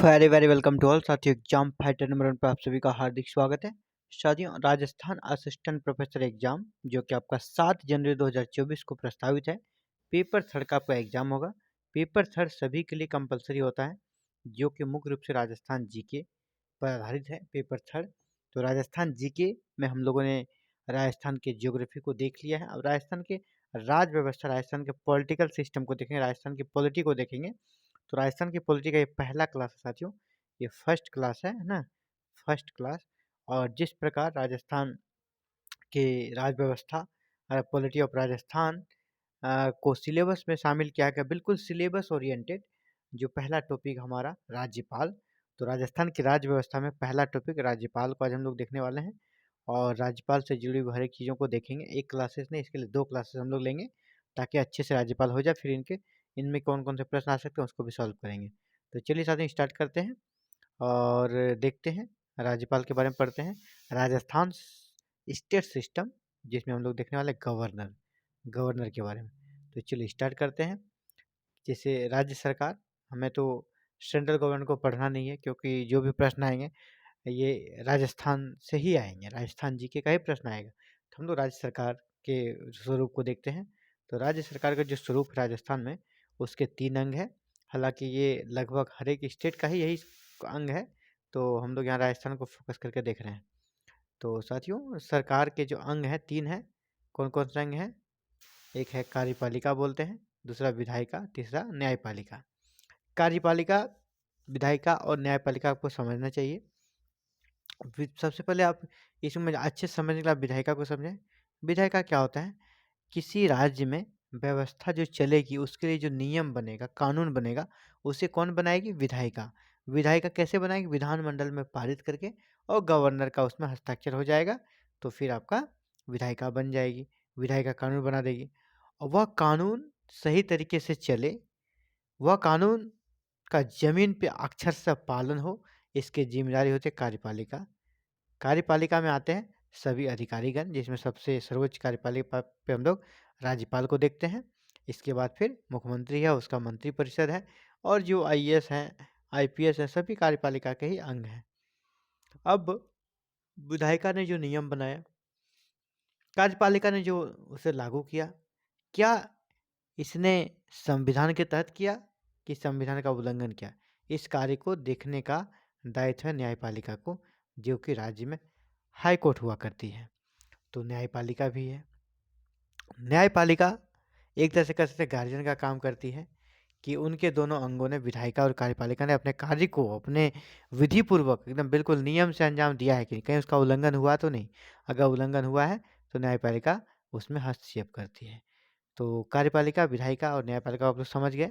Very very welcome to all साथियों। Exam fighter number 1 पर आप सभी का हार्दिक स्वागत है। साथियों, राजस्थान असिस्टेंट प्रोफेसर एग्जाम जो कि आपका 7 जनवरी 2024 को प्रस्तावित है। पेपर थर्ड का आपका एग्जाम होगा। पेपर थर्ड सभी के लिए कंपलसरी होता है, जो कि मुख्य रूप से राजस्थान जीके पर आधारित है। पेपर थर्ड तो राजस्थान जीके में हम लोगों ने राजस्थान के ज्योग्राफी को देख लिया है। अब राजस्थान के राज व्यवस्था, राजस्थान के पॉलिटिकल सिस्टम को देखेंगे, राजस्थान की पॉलिटी को देखेंगे। तो राजस्थान की पॉलिटी का ये पहला क्लास है साथियों, ये फर्स्ट क्लास है ना, फर्स्ट क्लास। और जिस प्रकार राजस्थान के राज व्यवस्था पॉलिटी ऑफ राजस्थान को सिलेबस में शामिल किया गया, बिल्कुल सिलेबस ओरिएंटेड। जो पहला टॉपिक हमारा राज्यपाल, तो राजस्थान की राज्य व्यवस्था में पहला टॉपिक राज्यपाल को आज हम लोग देखने वाले हैं। और राज्यपाल से जुड़ी हुई हर एक चीज़ों को देखेंगे। एक क्लासेस नहीं, इसके लिए 2 क्लासेस हम लोग लेंगे ताकि अच्छे से राज्यपाल हो जाए। फिर इनमें कौन-कौन से प्रश्न आ सकते हैं उसको भी सॉल्व करेंगे। तो चलिए साथियों स्टार्ट करते हैं और देखते हैं, राज्यपाल के बारे में पढ़ते हैं। राजस्थान स्टेट सिस्टम, जिसमें हम लोग देखने वाले गवर्नर, गवर्नर के बारे में। तो चलिए स्टार्ट करते हैं। जैसे राज्य सरकार, हमें तो सेंट्रल गवर्नमेंट को पढ़ना नहीं है, क्योंकि जो भी प्रश्न आएंगे ये राजस्थान से ही आएंगे, राजस्थान जीके का ही प्रश्न आएगा। तो हम लोग राज्य सरकार के स्वरूप को देखते हैं। तो राज्य सरकार का जो स्वरूप है राजस्थान में, उसके 3 अंग है। हालांकि ये लगभग हर एक स्टेट का ही यही अंग है, तो हम लोग यहाँ राजस्थान को फोकस करके देख रहे हैं। तो साथियों, सरकार के जो अंग हैं 3 हैं। कौन कौन से अंग हैं? एक है कार्यपालिका बोलते हैं, दूसरा विधायिका, तीसरा न्यायपालिका। कार्यपालिका, विधायिका और न्यायपालिका आपको समझना चाहिए। सबसे पहले आप इसमें अच्छे से समझने के लिए आप विधायिका को समझें। विधायिका क्या होता है? किसी राज्य में व्यवस्था जो चलेगी, उसके लिए जो नियम बनेगा, कानून बनेगा, उसे कौन बनाएगी? विधायिका। विधायिका कैसे बनाएगी? विधानमंडल में पारित करके, और गवर्नर का उसमें हस्ताक्षर हो जाएगा, तो फिर आपका विधायिका बन जाएगी। विधायिका कानून बना देगी, और वह कानून सही तरीके से चले, वह कानून का जमीन पे अक्षर से पालन हो, इसकी जिम्मेदारी होती है कार्यपालिका। कार्यपालिका में आते हैं सभी अधिकारीगण, जिसमें सबसे सर्वोच्च कार्यपालिका पे हम लोग राज्यपाल को देखते हैं। इसके बाद फिर मुख्यमंत्री है, उसका मंत्रिपरिषद है, और जो आईएएस हैं, आईपीएस है, सभी कार्यपालिका के ही अंग हैं। अब विधायिका ने जो नियम बनाया, कार्यपालिका ने जो उसे लागू किया, क्या इसने संविधान के तहत किया कि संविधान का उल्लंघन किया? इस कार्य को देखने का दायित्व है न्यायपालिका को, जो कि राज्य में हाई कोर्ट हुआ करती है। तो न्यायपालिका भी है। न्यायपालिका एक तरह से कह सकते हैं गार्जियन का काम करती है, कि उनके दोनों अंगों ने, विधायिका और कार्यपालिका ने, अपने कार्य को अपने विधिपूर्वक एकदम बिल्कुल नियम से अंजाम दिया है कि कहीं उसका उल्लंघन हुआ तो नहीं। अगर उल्लंघन हुआ है तो न्यायपालिका उसमें हस्तक्षेप करती है। तो कार्यपालिका, विधायिका और न्यायपालिका आप लोग समझ गए।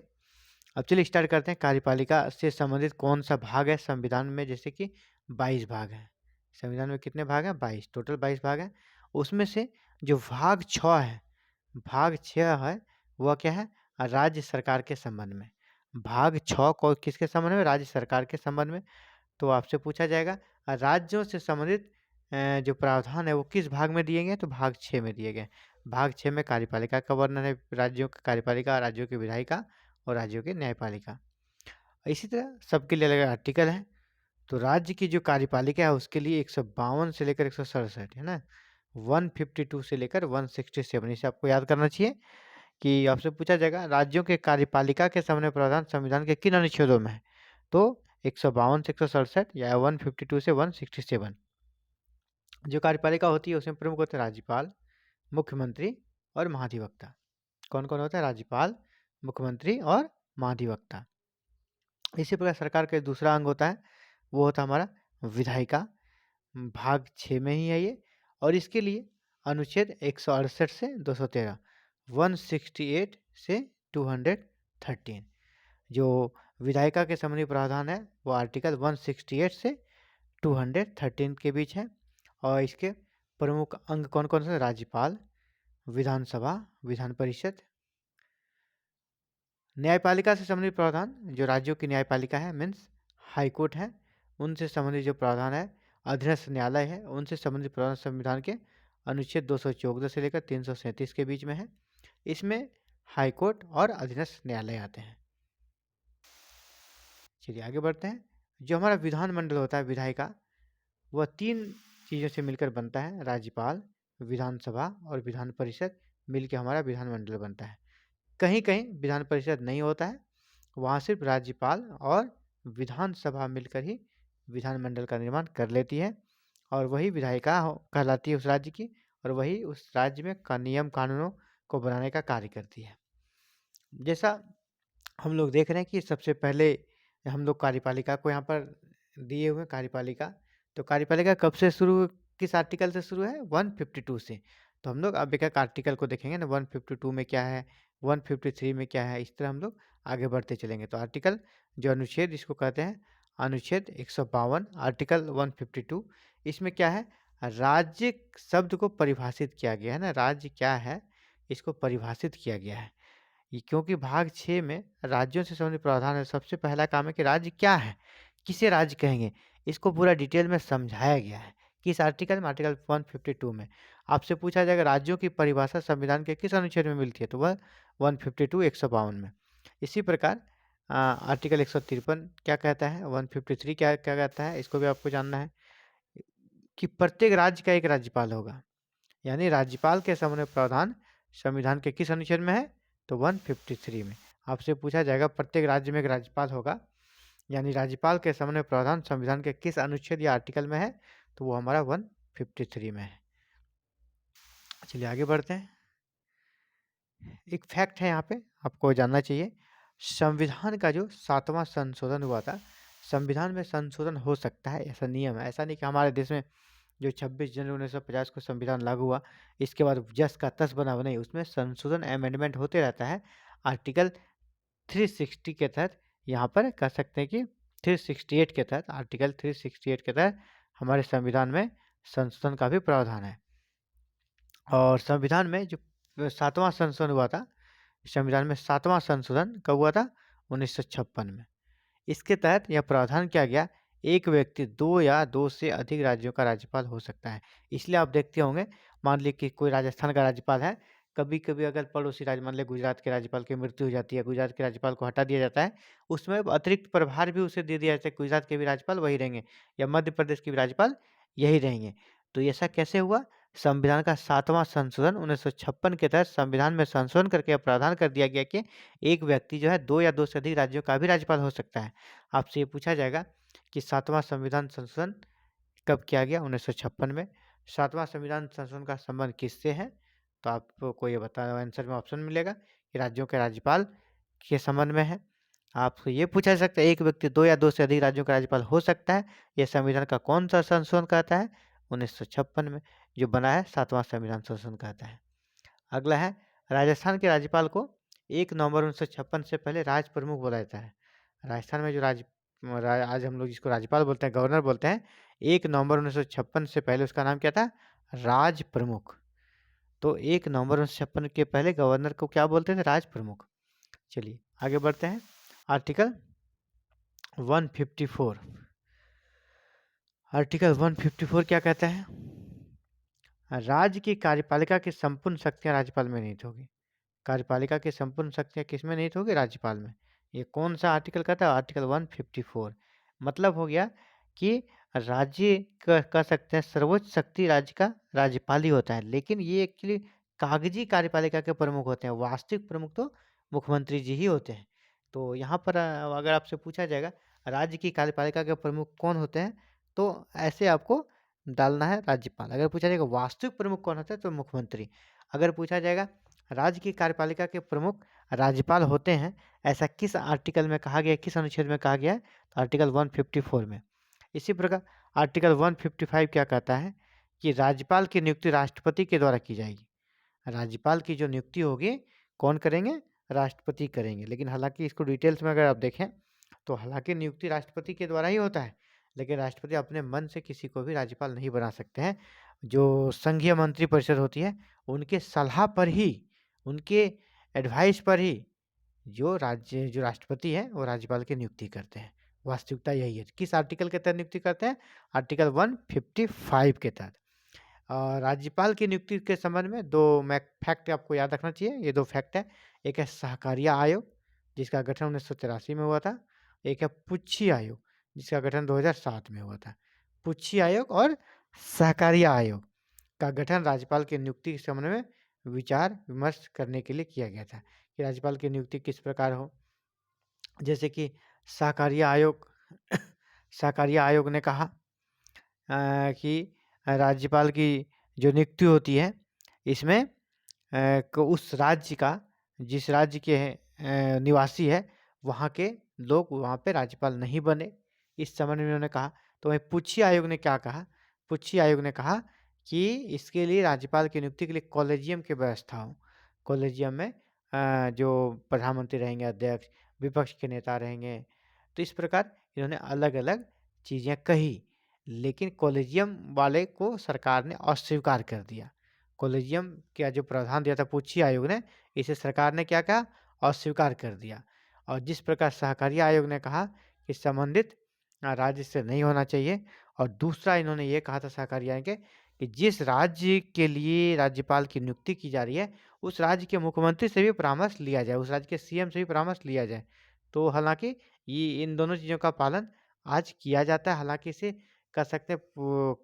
अब चलिए स्टार्ट करते हैं। कार्यपालिका से संबंधित कौन सा भाग है संविधान में? जैसे कि 22 भाग हैं। संविधान में कितने भाग हैं? 22, टोटल 22 भाग हैं। उसमें से जो भाग 6 है, भाग 6 है, वह क्या है? राज्य सरकार के संबंध में। भाग 6 को किसके संबंध में? राज्य सरकार के संबंध में। तो आपसे पूछा जाएगा राज्यों से संबंधित जो प्रावधान है वो किस भाग में दिए गए? तो भाग 6 में दिए गए। भाग 6 में कार्यपालिका का वर्णन है, राज्यों की कार्यपालिका, राज्यों की विधायिका और राज्यों की न्यायपालिका। इसी तरह सबके लिए अलग आर्टिकल है। तो राज्य की जो कार्यपालिका है उसके लिए 152 से लेकर 167 है ना, 152 से लेकर 167, इसे आपको याद करना चाहिए। कि आपसे पूछा जाएगा राज्यों के कार्यपालिका के सामने प्रावधान संविधान के किन अनुच्छेदों में है? तो 152 से 167 या 152 से 167। जो कार्यपालिका होती है उसमें प्रमुख होते हैं राज्यपाल, मुख्यमंत्री और महाधिवक्ता। कौन कौन होता है? राज्यपाल, मुख्यमंत्री और महाधिवक्ता। इसी प्रकार सरकार का दूसरा अंग होता है, वो होता है हमारा विधायिका। भाग 6 में ही है ये, और इसके लिए अनुच्छेद 168 से 213, 168 से 213। जो विधायिका के संबंधी प्रावधान है वो आर्टिकल 168 से 213 के बीच है। और इसके प्रमुख अंग कौन कौन से? राज्यपाल, विधानसभा, विधान परिषद। न्यायपालिका से संबंधित प्रावधान, जो राज्यों की न्यायपालिका है मीन्स हाई कोर्ट है, उनसे संबंधित जो प्रावधान है, अधीनस्थ न्यायालय है, उनसे संबंधित प्रावधान संविधान के अनुच्छेद 214 से लेकर 337 के बीच में है। इसमें हाई कोर्ट और अधीनस्थ न्यायालय आते हैं। चलिए आगे बढ़ते हैं। जो हमारा विधानमंडल होता है विधायिका, वह 3 चीज़ों से मिलकर बनता है, राज्यपाल, विधानसभा और विधान परिषद मिलके हमारा विधानमंडल बनता है। कहीं-कहीं विधान परिषद नहीं होता है, वहाँ सिर्फ राज्यपाल और विधानसभा मिलकर ही विधानमंडल का निर्माण कर लेती है और वही विधायिका कहलाती है उस राज्य की, और वही उस राज्य में का नियम कानूनों को बनाने का कार्य करती है। जैसा हम लोग देख रहे हैं कि सबसे पहले हम लोग कार्यपालिका को यहाँ पर दिए हुए हैं, कार्यपालिका। तो कार्यपालिका कब से शुरू, किस आर्टिकल से शुरू है? 152 से। तो हम लोग अब एक-एक आर्टिकल को देखेंगे ना, 152 में क्या है, 153 में क्या है, इस तरह हम लोग आगे बढ़ते चलेंगे। तो आर्टिकल जो अनुच्छेद इसको कहते हैं, अनुच्छेद 152 आर्टिकल 152, इसमें क्या है? राज्य शब्द को परिभाषित किया गया है ना, राज्य क्या है, इसको परिभाषित किया गया है। ये क्योंकि भाग 6 में राज्यों से संबंधित प्रावधान है, सबसे पहला काम है कि राज्य क्या है, किसे राज्य कहेंगे, इसको पूरा डिटेल में समझाया गया है। किस आर्टिकल में? आर्टिकल 152 में। आपसे पूछा जाएगा राज्यों की परिभाषा संविधान के किस अनुच्छेद में मिलती है, तो वह 152 152 में। इसी प्रकार आर्टिकल 153 क्या कहता है, 153 क्या क्या कहता है, इसको भी आपको जानना है कि प्रत्येक राज्य का एक राज्यपाल होगा, यानी राज्यपाल के संबंध में प्रावधान संविधान के किस अनुच्छेद में है, तो 153 में। आपसे पूछा जाएगा प्रत्येक राज्य में एक राज्यपाल होगा, यानी राज्यपाल के संबंध में प्रावधान संविधान के किस अनुच्छेद या आर्टिकल में है, तो वो हमारा 153 में है। चलिए आगे बढ़ते हैं। एक फैक्ट है यहाँ पे आपको जानना चाहिए, संविधान का जो 7वां संशोधन हुआ था, संविधान में संशोधन हो सकता है ऐसा नियम है, ऐसा नहीं कि हमारे देश में जो 26 जनवरी 1950 को संविधान लागू हुआ इसके बाद जस का तस बना हुआ, नहीं, उसमें संशोधन अमेंडमेंट होते रहता है। आर्टिकल 360 के तहत यहाँ पर कह सकते हैं कि 368 के तहत, आर्टिकल 368 के तहत हमारे संविधान में संशोधन का भी प्रावधान है। और संविधान में जो 7वां संशोधन हुआ था, संविधान में 7वां संशोधन कब हुआ था? 1956 में। इसके तहत यह प्रावधान किया गया, एक व्यक्ति 2 या 2 से अधिक राज्यों का राज्यपाल हो सकता है। इसलिए आप देखते होंगे, मान लीजिए कि कोई राजस्थान का राज्यपाल है, कभी-कभी अगर पड़ोसी राज्य, मान लें गुजरात के राज्यपाल की मृत्यु हो जाती है, गुजरात के राज्यपाल को हटा दिया जाता है, उसमें अतिरिक्त प्रभार भी उसे दे दिया जाता है, गुजरात के भी राज्यपाल वही रहेंगे या मध्य प्रदेश के भी राज्यपाल यही रहेंगे। तो ऐसा कैसे हुआ? संविधान का 7वां संशोधन 1956 के तहत संविधान में संशोधन करके प्रावधान कर दिया गया कि एक व्यक्ति जो है 2 या 2 से अधिक राज्यों का भी राज्यपाल हो सकता है। आपसे ये पूछा जाएगा कि 7वां संविधान संशोधन कब किया गया? 1956 में। 7वां संविधान संशोधन का संबंध किससे है? तो आपको ये आंसर में ऑप्शन मिलेगा कि राज्यों के राज्यपाल के संबंध में है। आपसे ये पूछा जा सकता है, एक व्यक्ति 2 या 2 से अधिक राज्यों का राज्यपाल हो सकता है, यह संविधान का कौन सा संशोधन कहता है? 1956 में जो बना है 7वां संविधान संशोधन कहता है। अगला है, राजस्थान के राज्यपाल को 1 नवंबर 1956 से पहले राज प्रमुख बोला जाता है। राजस्थान में जो आज हम लोग जिसको राज्यपाल बोलते हैं, गवर्नर बोलते हैं, 1 नवंबर 1956 से पहले उसका नाम क्या था? राज प्रमुख। तो 1 नवंबर 1956 के पहले गवर्नर को क्या बोलते थे? राज प्रमुख। चलिए आगे बढ़ते हैं। आर्टिकल 154, आर्टिकल 154 क्या कहता है? राज्य की कार्यपालिका की संपूर्ण शक्तियां राज्यपाल में निहित होगी। कार्यपालिका की संपूर्ण शक्तियां किसमें निहित होगी? राज्यपाल में। ये कौन सा आर्टिकल कहता है? आर्टिकल 154। मतलब हो गया कि राज्य कह सकते हैं सर्वोच्च शक्ति राज्य का राज्यपाल ही होता है, लेकिन ये एक्चुअली कागजी कार्यपालिका के प्रमुख होते हैं, वास्तविक प्रमुख तो मुख्यमंत्री जी ही होते हैं। तो यहाँ पर अगर आपसे पूछा जाएगा राज्य की कार्यपालिका के प्रमुख कौन होते हैं, तो ऐसे आपको डालना है राज्यपाल। अगर पूछा जाएगा वास्तविक प्रमुख कौन होता है, तो मुख्यमंत्री। अगर पूछा जाएगा राज्य की कार्यपालिका के प्रमुख राज्यपाल होते हैं, ऐसा किस आर्टिकल में कहा गया है, किस अनुच्छेद में कहा गया है? तो आर्टिकल 154 में। इसी प्रकार आर्टिकल 155 क्या कहता है कि राज्यपाल की नियुक्ति राष्ट्रपति के द्वारा की जाएगी। राज्यपाल की जो नियुक्ति होगी कौन करेंगे? राष्ट्रपति करेंगे। लेकिन हालांकि इसको डिटेल्स में अगर आप देखें तो हालांकि नियुक्ति राष्ट्रपति के द्वारा ही होता है, लेकिन राष्ट्रपति अपने मन से किसी को भी राज्यपाल नहीं बना सकते हैं। जो संघीय मंत्री परिषद होती है उनके सलाह पर ही, उनके एडवाइस पर ही जो राष्ट्रपति है वो राज्यपाल की नियुक्ति करते हैं। वास्तविकता यही है। किस आर्टिकल के तहत नियुक्ति करते हैं? आर्टिकल 155 के तहत। राज्यपाल की नियुक्ति के संबंध में 2 फैक्ट आपको याद रखना चाहिए। ये 2 फैक्ट है, एक है सहकारिता आयोग जिसका गठन 1983 में हुआ था, एक है पुच्छी आयोग जिसका गठन 2007 में हुआ था। पुच्छी आयोग और सहकारिता आयोग का गठन राज्यपाल की नियुक्ति के संबंध में विचार विमर्श करने के लिए किया गया था कि राज्यपाल की नियुक्ति किस प्रकार हो। जैसे कि सहकारिता आयोग सहकारिता आयोग ने कहा कि राज्यपाल की जो नियुक्ति होती है इसमें उस राज्य का, जिस राज्य के निवासी है वहाँ के लोग वहाँ पे राज्यपाल नहीं बने, इस संबंध में उन्होंने कहा। तो वहीं पुच्छी आयोग ने क्या कहा, पुच्छी आयोग ने कहा कि इसके लिए राज्यपाल की नियुक्ति के लिए कॉलेजियम की व्यवस्था हो। कॉलेजियम में जो प्रधानमंत्री रहेंगे, अध्यक्ष, विपक्ष के नेता रहेंगे। तो इस प्रकार इन्होंने अलग अलग चीज़ें कही, लेकिन कॉलेजियम वाले को सरकार ने अस्वीकार कर दिया। कॉलेजियम का जो प्रावधान दिया था पुच्छी आयोग ने, इसे सरकार ने क्या कहा, अस्वीकार कर दिया। और जिस प्रकार सहकारिता आयोग ने कहा कि संबंधित राज्य से नहीं होना चाहिए। और दूसरा इन्होंने ये कहा था सहकारिता आयोग के कि जिस राज्य के लिए राज्यपाल की नियुक्ति की जा रही है उस राज्य के मुख्यमंत्री से भी परामर्श लिया जाए, उस राज्य के सीएम से भी परामर्श लिया जाए। तो हालांकि ये इन दोनों चीज़ों का पालन आज किया जाता है। हालांकि इसे कह सकते हैं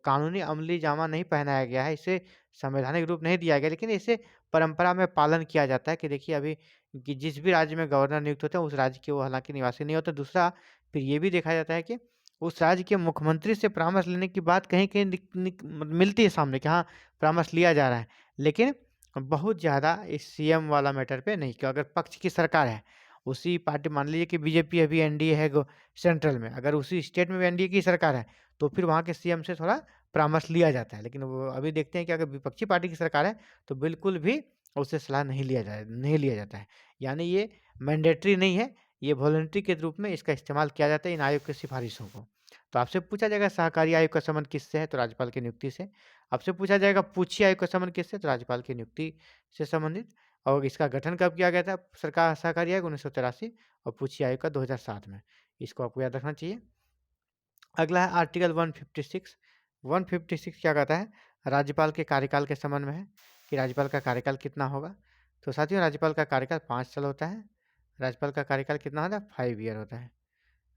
कानूनी अमली जामा नहीं पहनाया गया है, इसे संवैधानिक रूप नहीं दिया गया, लेकिन इसे परंपरा में पालन किया जाता है कि देखिए अभी कि जिस भी राज्य में गवर्नर नियुक्त होते हैं उस राज्य के वो हालांकि निवासी नहीं होते। दूसरा फिर ये भी देखा जाता है कि उस राज्य के मुख्यमंत्री से परामर्श लेने की बात कहीं कहीं मिलती है सामने कि हाँ परामर्श लिया जा रहा है, लेकिन बहुत ज़्यादा इस सीएम वाला मैटर पे नहीं। क्यों, अगर पक्ष की सरकार है, उसी पार्टी, मान लीजिए कि बीजेपी अभी एनडीए है सेंट्रल में, अगर उसी स्टेट में भी एनडीए की सरकार है तो फिर वहाँ के सीएम से थोड़ा परामर्श लिया जाता है। लेकिन वो अभी देखते हैं कि अगर विपक्षी पार्टी की सरकार है तो बिल्कुल भी उससे सलाह नहीं लिया जाता है। यानी ये मैंडेटरी नहीं है, ये वॉलंटरी के रूप में इसका इस्तेमाल किया जाता है इन आयोग की सिफारिशों को। तो आपसे पूछा जाएगा सहकारी आयोग का संबंध किससे है, तो राज्यपाल की नियुक्ति से। आपसे पूछा जाएगा पुच्छी आयोग का संबंध किससे, तो राज्यपाल की नियुक्ति से संबंधित। और इसका गठन कब किया गया था, सरकार सहकारी आयोग 1983, और पुच्छी आयोग का 2007 में। इसको आपको याद रखना चाहिए। अगला है आर्टिकल 156। 156 क्या कहता है, राज्यपाल के कार्यकाल के संबंध में है कि राज्यपाल का कार्यकाल कितना होगा। तो साथियों राज्यपाल का कार्यकाल 5 साल होता है। राज्यपाल का कार्यकाल कितना होता है, 5 ईयर होता है।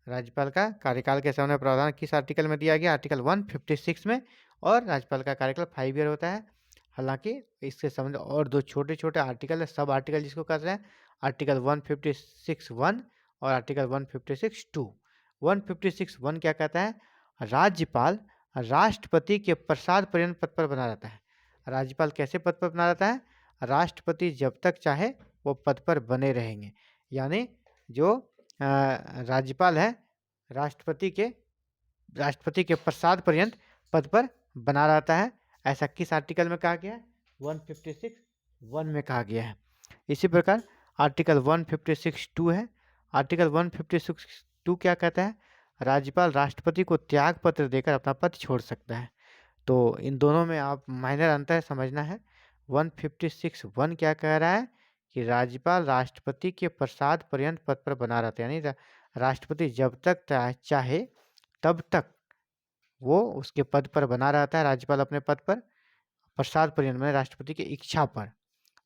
राज्यपाल का कार्यकाल के संबंध में प्रावधान किस आर्टिकल में दिया गया, आर्टिकल 156 में। और राज्यपाल का कार्यकाल 5 ईयर होता है। हालांकि इसके संबंध और दो छोटे छोटे आर्टिकल है, सब आर्टिकल जिसको कहते हैं, आर्टिकल 156(1) और आर्टिकल 156(2). 156(1) क्या कहता है, राज्यपाल राष्ट्रपति के प्रसाद पर्यंत पद पर बना रहता है। राज्यपाल कैसे पद पर बना रहता है, राष्ट्रपति जब तक चाहे वो पद पर बने रहेंगे। यानी जो राज्यपाल है राष्ट्रपति के प्रसाद पर्यंत पद पर बना रहता है। ऐसा किस आर्टिकल में कहा गया है, 156(1) में कहा गया है। इसी प्रकार आर्टिकल 156(2) है। आर्टिकल 156(2) क्या कहता है, राज्यपाल राष्ट्रपति को त्याग पत्र देकर अपना पद छोड़ सकता है। तो इन दोनों में आप माइनर अंतर समझना है। 156(1) क्या कह रहा है कि राज्यपाल राष्ट्रपति के प्रसाद पर्यंत पद पर बना रहता है, यानी राष्ट्रपति जब तक चाहे तब तक वो उसके पद पर बना रहता है। राज्यपाल अपने पद पर प्रसाद पर्यंत में राष्ट्रपति की इच्छा पर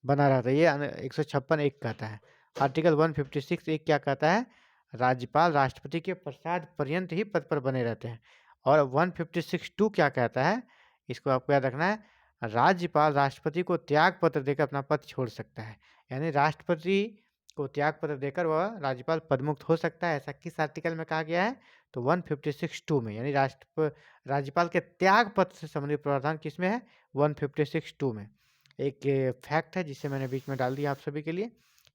बना रहता है। ये 156(1) कहता है। आर्टिकल 156(1) क्या कहता है, राज्यपाल राष्ट्रपति के प्रसाद पर्यंत ही पद पर बने रहते हैं। और 156(2) क्या कहता है, इसको आपको याद रखना है, राज्यपाल राष्ट्रपति को त्याग पत्र देकर अपना पद छोड़ सकता है। यानी राष्ट्रपति को त्याग पत्र देकर वह राज्यपाल पदमुक्त हो सकता है। ऐसा किस आर्टिकल में कहा गया है, तो 156(2) में। यानी राज्यपाल के त्याग पत्र से संबंधित प्रावधान किसमें है, 156(2) में। एक फैक्ट है जिसे मैंने बीच में डाल दिया आप सभी के लिए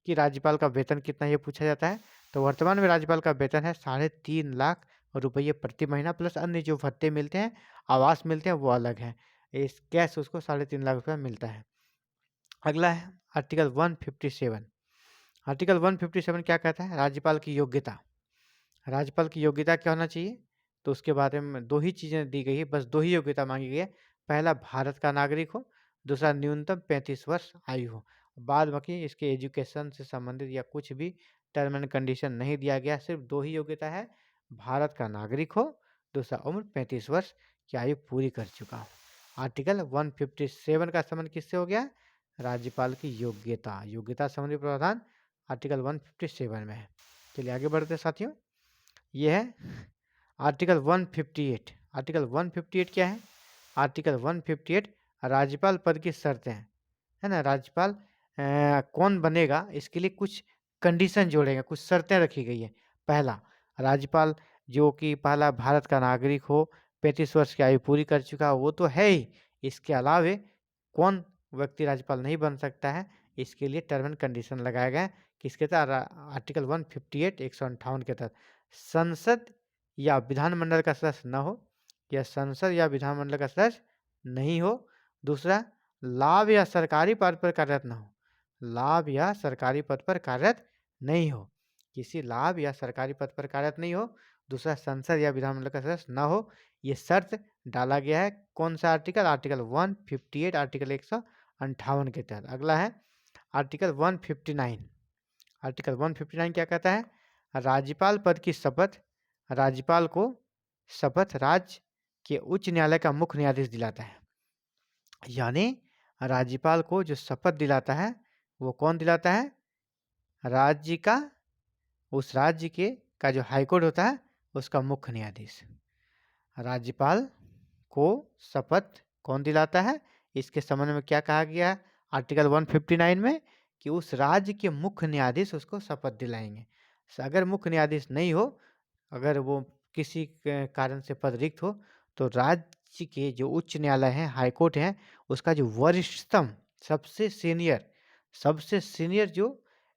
कि राज्यपाल का वेतन कितना ये पूछा जाता है। तो वर्तमान में राज्यपाल का वेतन है 3.5 लाख रुपये प्रति महीना, प्लस अन्य जो भत्ते मिलते हैं, आवास मिलते हैं, वो अलग है। इस कैश उसको 3.5 लाख रुपये मिलता है। अगला है आर्टिकल 157। आर्टिकल 157 क्या कहता है, राज्यपाल की योग्यता। राज्यपाल की योग्यता क्या होना चाहिए, तो उसके बारे में 2 ही चीज़ें दी गई है, बस 2 ही योग्यता मांगी गई है। पहला भारत का नागरिक हो, दूसरा न्यूनतम 35 वर्ष आयु हो। बाद बाकी इसके एजुकेशन से संबंधित या कुछ भी टर्म एंड कंडीशन नहीं दिया गया, सिर्फ 2 ही योग्यता है, भारत का नागरिक हो, दूसरा उम्र 35 वर्ष की आयु पूरी कर चुका हो। आर्टिकल 157 का संबंध किससे हो गया, राज्यपाल की योग्यता संबंधी प्रावधान आर्टिकल 157 में है। चलिए आगे बढ़ते हैं साथियों। ये है आर्टिकल 158, आर्टिकल 158 क्या है? आर्टिकल 158 राज्यपाल पद की शर्तें हैं, है ना? राज्यपाल कौन बनेगा इसके लिए कुछ कंडीशन जोड़े गए, कुछ शर्तें रखी गई है। पहला, राज्यपाल जो कि पहला भारत का नागरिक हो, 35 वर्ष की आयु पूरी कर चुका हो, वो तो है ही। इसके अलावे कौन व्यक्ति राज्यपाल नहीं बन सकता है, इसके लिए टर्म एंड कंडीशन लगाया गया है। किसके तहत? आर्टिकल 158 158 के तहत संसद या विधानमंडल का सदस्य न हो, या संसद या विधानमंडल का सदस्य नहीं हो। दूसरा, लाभ या सरकारी पद पर कार्यरत न हो, लाभ या सरकारी पद पर कार्यरत नहीं हो, किसी लाभ या सरकारी पद पर कार्यरत नहीं हो। दूसरा, संसद या विधानमंडल का सदस्य न हो। ये शर्त डाला गया है कौन सा आर्टिकल? आर्टिकल 158 आर्टिकल 158 के तहत। अगला है आर्टिकल 159। आर्टिकल 159 क्या कहता है? राज्यपाल पद की शपथ राज्यपाल को शपथ राज्य के उच्च न्यायालय का मुख्य न्यायाधीश दिलाता है। यानी राज्यपाल को जो शपथ दिलाता है वो कौन दिलाता है? राज्य का, उस राज्य के का जो हाईकोर्ट होता है उसका मुख्य न्यायाधीश। राज्यपाल को शपथ कौन दिलाता है? इसके संबंध में क्या कहा गया है आर्टिकल 159 में? कि उस राज्य के मुख्य न्यायाधीश उसको शपथ दिलाएंगे। अगर मुख्य न्यायाधीश नहीं हो, अगर वो किसी कारण से पद रिक्त हो, तो राज्य के जो उच्च न्यायालय है, हाईकोर्ट है, उसका जो वरिष्ठतम सबसे सीनियर जो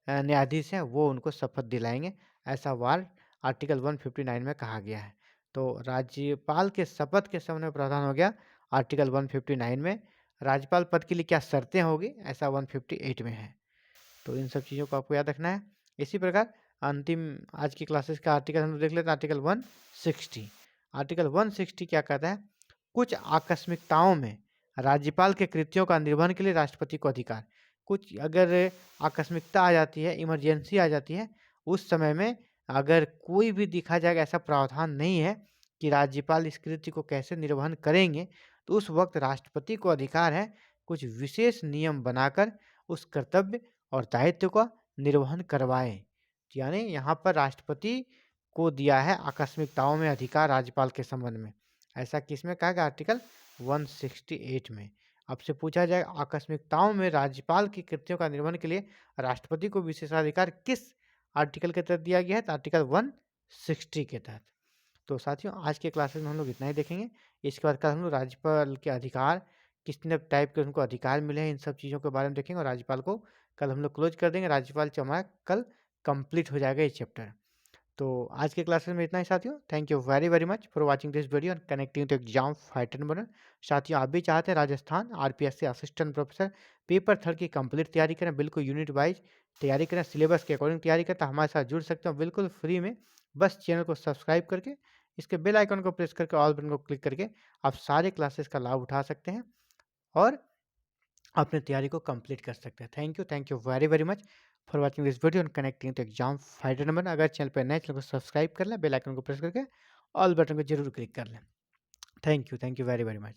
न्यायाधीश हैं वो उनको शपथ दिलाएंगे। ऐसा वार आर्टिकल 159 में कहा गया है। तो राज्यपाल के शपथ के संबंध में प्रावधान हो गया आर्टिकल 159 में। राज्यपाल पद के लिए क्या शर्तें होगी, ऐसा 158 में है। तो इन सब चीज़ों को आपको याद रखना है। इसी प्रकार अंतिम आज की क्लासेस का आर्टिकल हम लोग देख लेते हैं, आर्टिकल 160। आर्टिकल 160 क्या कहता है? कुछ आकस्मिकताओं में राज्यपाल के कृत्यों का निर्वहन के लिए राष्ट्रपति को अधिकार। कुछ अगर आकस्मिकता आ जाती है, इमरजेंसी आ जाती है, उस समय में अगर कोई भी देखा जाएगा ऐसा प्रावधान नहीं है कि राज्यपाल इस कृत्य को कैसे निर्वहन करेंगे, तो उस वक्त राष्ट्रपति को अधिकार है कुछ विशेष नियम बनाकर उस कर्तव्य और दायित्व का निर्वहन करवाएं। यानी यहाँ पर राष्ट्रपति को दिया है आकस्मिकताओं में अधिकार राज्यपाल के संबंध में। ऐसा किसमें कहा गया? आर्टिकल 168 में। आपसे पूछा जाए आकस्मिकताओं में राज्यपाल की कृत्यों का निर्वहन के लिए राष्ट्रपति को विशेषाधिकार किस आर्टिकल के तहत दिया गया है? तो आर्टिकल 160 के तहत। तो साथियों आज के क्लासेस में हम लोग इतना ही देखेंगे। इसके बाद कल हम लोग राज्यपाल के अधिकार, किस टाइप के उनको अधिकार मिले हैं, इन सब चीज़ों के बारे में देखेंगे। और राज्यपाल को कल हम लोग क्लोज कर देंगे। राज्यपाल हमारा कल कंप्लीट हो जाएगा ये चैप्टर। तो आज के क्लासेस में इतना ही साथियों। Thank you very very much for watching this video and connecting to exam fighter banner. साथियों आप भी चाहते हैं Rajasthan RPSC assistant professor paper 3 की कंप्लीट तैयारी करें, बिल्कुल यूनिट वाइज तैयारी करें, सिलेबस के अकॉर्डिंग तैयारी करें, तो हमारे साथ जुड़ सकते हो बिल्कुल फ्री में। बस चैनल को सब्सक्राइब करके इसके बेल आइकन को प्रेस करके ऑल बटन को क्लिक करके आप सारे क्लासेस का लाभ उठा सकते हैं और अपनी तैयारी को कंप्लीट कर सकते हैं। Thank you very very much for watching this video and connecting to exam fighter number. अगर चैनल पर नए, चैनल को सब्सक्राइब कर लें, बेल आइकन को प्रेस करके ऑल बटन को जरूर क्लिक कर लें। Thank you very very much.